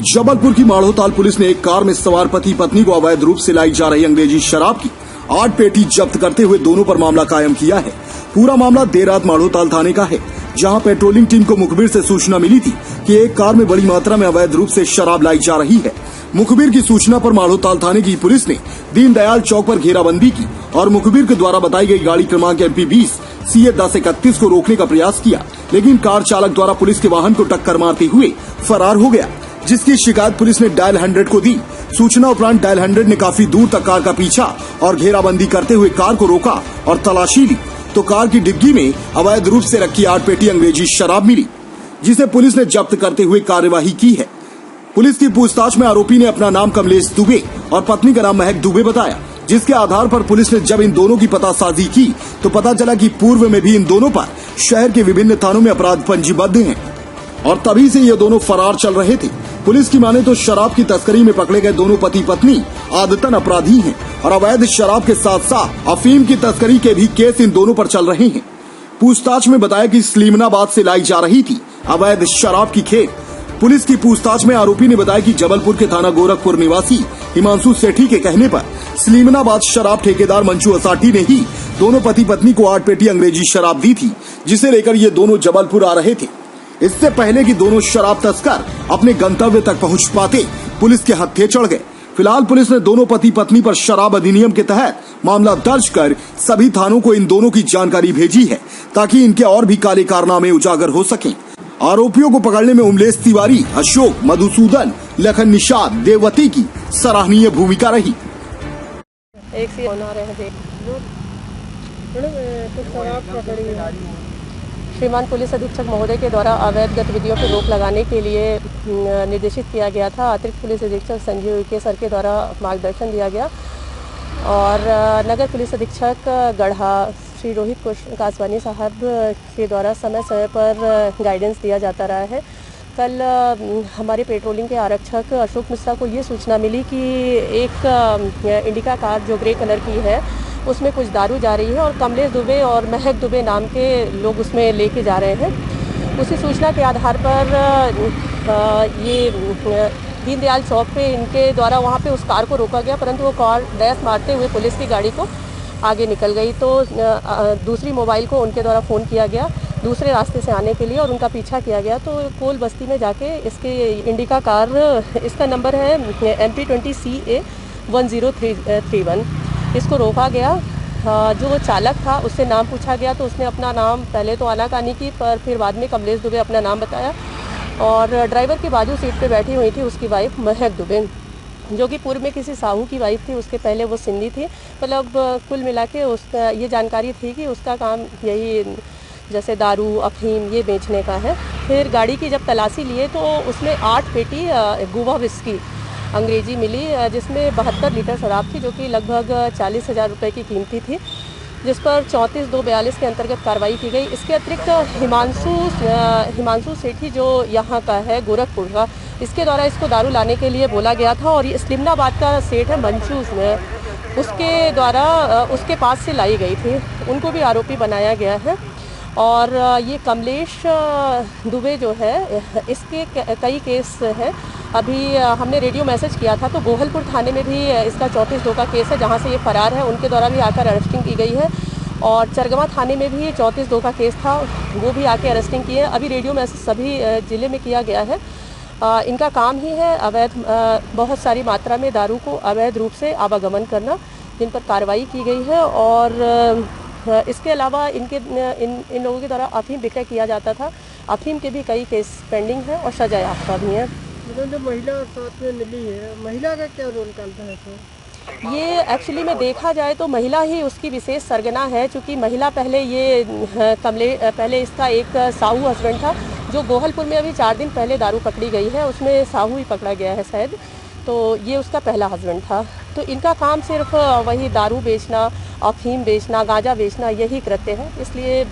जबलपुर की माढ़ोताल पुलिस ने एक कार में सवार पति पत्नी को अवैध रूप से लाई जा रही अंग्रेजी शराब की 8 पेटी जब्त करते हुए दोनों पर मामला कायम किया है। पूरा मामला देर रात माढ़ोताल थाने का है, जहां पेट्रोलिंग टीम को मुखबिर से सूचना मिली थी कि एक कार में बड़ी मात्रा में अवैध रूप से शराब लाई जा रही है। मुखबिर की सूचना पर माढ़ोताल थाने की पुलिस ने दीनदयाल चौक पर घेराबंदी की और मुखबिर के द्वारा बताई गई गाड़ी क्रमांक MP 20 CA 1031 को रोकने का प्रयास किया, लेकिन कार चालक द्वारा पुलिस के वाहन को टक्कर मारते हुए फरार हो गया, जिसकी शिकायत पुलिस ने डायल 100 को दी। सूचना उपरांत डायल 100 ने काफी दूर तक कार का पीछा और घेराबंदी करते हुए कार को रोका और तलाशी ली, तो कार की डिग्गी में अवैध रूप से रखी 8 पेटी अंग्रेजी शराब मिली, जिसे पुलिस ने जब्त करते हुए कार्यवाही की है। पुलिस की पूछताछ में आरोपी ने अपना नाम कमलेश दुबे और पत्नी का नाम महक दुबे बताया, जिसके आधार पर पुलिस ने जब इन दोनों की पतासाजी की तो पता चला कि पूर्व में भी इन दोनों पर शहर के विभिन्न थानों में अपराध पंजीबद्ध हैं और तभी से ये दोनों फरार चल रहे थे। पुलिस की माने तो शराब की तस्करी में पकड़े गए दोनों पति पत्नी आदतन अपराधी हैं और अवैध शराब के साथ साथ अफीम की तस्करी के भी केस इन दोनों पर चल रहे हैं। पूछताछ में बताया कि सलीमनाबाद से लाई जा रही थी अवैध शराब की खेप। पुलिस की पूछताछ में आरोपी ने बताया कि जबलपुर के थाना गोरखपुर निवासी हिमांशु सेठी के कहने पर सलीमनाबाद शराब ठेकेदार मंचू असाठी ने ही दोनों पति पत्नी को 8 पेटी अंग्रेजी शराब दी थी, जिसे लेकर ये दोनों जबलपुर आ रहे थे। इससे पहले कि दोनों शराब तस्कर अपने गंतव्य तक पहुंच पाते, पुलिस के हत्थे चढ़ गए। फिलहाल पुलिस ने दोनों पति पत्नी पर शराब अधिनियम के तहत मामला दर्ज कर सभी थानों को इन दोनों की जानकारी भेजी है, ताकि इनके और भी काले कारनामे उजागर हो सकें। आरोपियों को पकड़ने में उमलेश तिवारी, अशोक, मधुसूदन, लखन निषाद, देववती की सराहनीय भूमिका रही। एक से होना रहे श्रीमान पुलिस अधीक्षक महोदय के द्वारा अवैध गतिविधियों पर रोक लगाने के लिए निर्देशित किया गया था। अतिरिक्त पुलिस अधीक्षक संजीव के सर के द्वारा मार्गदर्शन दिया गया और नगर पुलिस अधीक्षक गढ़ा श्री रोहित कासवानी साहब के द्वारा समय समय पर गाइडेंस दिया जाता रहा है। कल हमारे पेट्रोलिंग के आरक्षक अशोक मिश्रा को ये सूचना मिली कि एक इंडिका कार जो ग्रे कलर की है उसमें कुछ दारू जा रही है और कमलेश दुबे और महक दुबे नाम के लोग उसमें लेके जा रहे हैं। उसी सूचना के आधार पर ये दीनदयाल चौक पे इनके द्वारा वहाँ पे उस कार को रोका गया, परंतु वो कार डैश मारते हुए पुलिस की गाड़ी को आगे निकल गई। तो दूसरी मोबाइल को उनके द्वारा फ़ोन किया गया दूसरे रास्ते से आने के लिए और उनका पीछा किया गया। तो कोल बस्ती में जाके इसके इंडिका कार, इसका नंबर है MP 20 CA 10331, इसको रोका गया। जो चालक था उससे नाम पूछा गया तो उसने अपना नाम पहले तो आनाकानी की, पर फिर बाद में कमलेश दुबे अपना नाम बताया और ड्राइवर की बाजू सीट पे बैठी हुई थी उसकी वाइफ महक दुबे, जो कि पूर्व में किसी साहू की वाइफ थी। उसके पहले वो सिंधी थी। मतलब कुल मिला के उसका ये जानकारी थी कि उसका काम यही जैसे दारू अफीम ये बेचने का है। फिर गाड़ी की जब तलाशी लिए तो उसमें 8 पेटी गुवा विस्की अंग्रेजी मिली, जिसमें 72 लीटर शराब थी, जो कि लगभग 40,000 रुपये की कीमती थी, जिस पर 34/242 के अंतर्गत कार्रवाई की गई। इसके अतिरिक्त हिमांशु सेठी जो यहाँ का है गोरखपुर का, इसके द्वारा इसको दारू लाने के लिए बोला गया था और ये सलीमनाबाद का सेठ है मंचू, उसके द्वारा उसके पास से लाई गई थी। उनको भी आरोपी बनाया गया है। और ये कमलेश दुबे जो है इसके कई केस हैं। अभी हमने रेडियो मैसेज किया था तो गोहलपुर थाने में भी इसका 34/2 का केस है, जहां से ये फरार है, उनके द्वारा भी आकर अरेस्टिंग की गई है। और चरगवा थाने में भी 34/2 का केस था, वो भी आके अरेस्टिंग की है। अभी रेडियो मैसेज सभी ज़िले में किया गया है। इनका काम ही है अवैध बहुत सारी मात्रा में दारू को अवैध रूप से आवागमन करना, जिन पर कार्रवाई की गई है। और इसके अलावा इन लोगों के द्वारा अफीम विक्रय किया जाता था। अफीम के भी कई केस पेंडिंग हैं और सजा याफ्ता भी हैं। जो महिला साथ में मिली है, महिला का क्या रोल करता है तो? ये एक्चुअली में देखा जाए तो महिला ही उसकी विशेष सरगना है, क्योंकि महिला पहले इसका एक साहू हस्बैंड था जो गोहलपुर में अभी 4 दिन पहले दारू पकड़ी गई है, उसमें साहू ही पकड़ा गया है शायद, तो ये उसका पहला हस्बैंड था। तो इनका काम सिर्फ वही दारू बेचना, अफीम बेचना, गांजा बेचना यही कृत्य है, इसलिए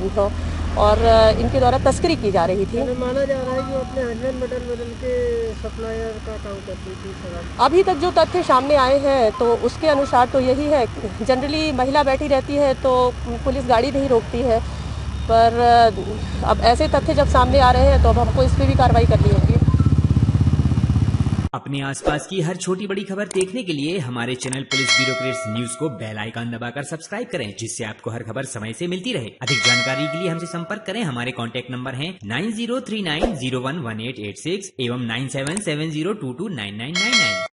और इनके द्वारा तस्करी की जा रही थी। माना जा रहा है कि वो अपने हस्बैंड बदल के सप्लायर का काम करती थी शराब। अभी तक जो तथ्य सामने आए हैं तो उसके अनुसार तो यही है। जनरली महिला बैठी रहती है तो पुलिस गाड़ी नहीं रोकती है, पर अब ऐसे तथ्य जब सामने आ रहे हैं तो अब हमको इस पर भी कार्रवाई करनी होगी। अपने आसपास की हर छोटी बड़ी खबर देखने के लिए हमारे चैनल पुलिस ब्यूरोक्रेट्स न्यूज को बेल आइकन दबाकर सब्सक्राइब करें, जिससे आपको हर खबर समय से मिलती रहे। अधिक जानकारी के लिए हमसे संपर्क करें। हमारे कॉन्टैक्ट नंबर हैं 9039011886 एवं 9770229999।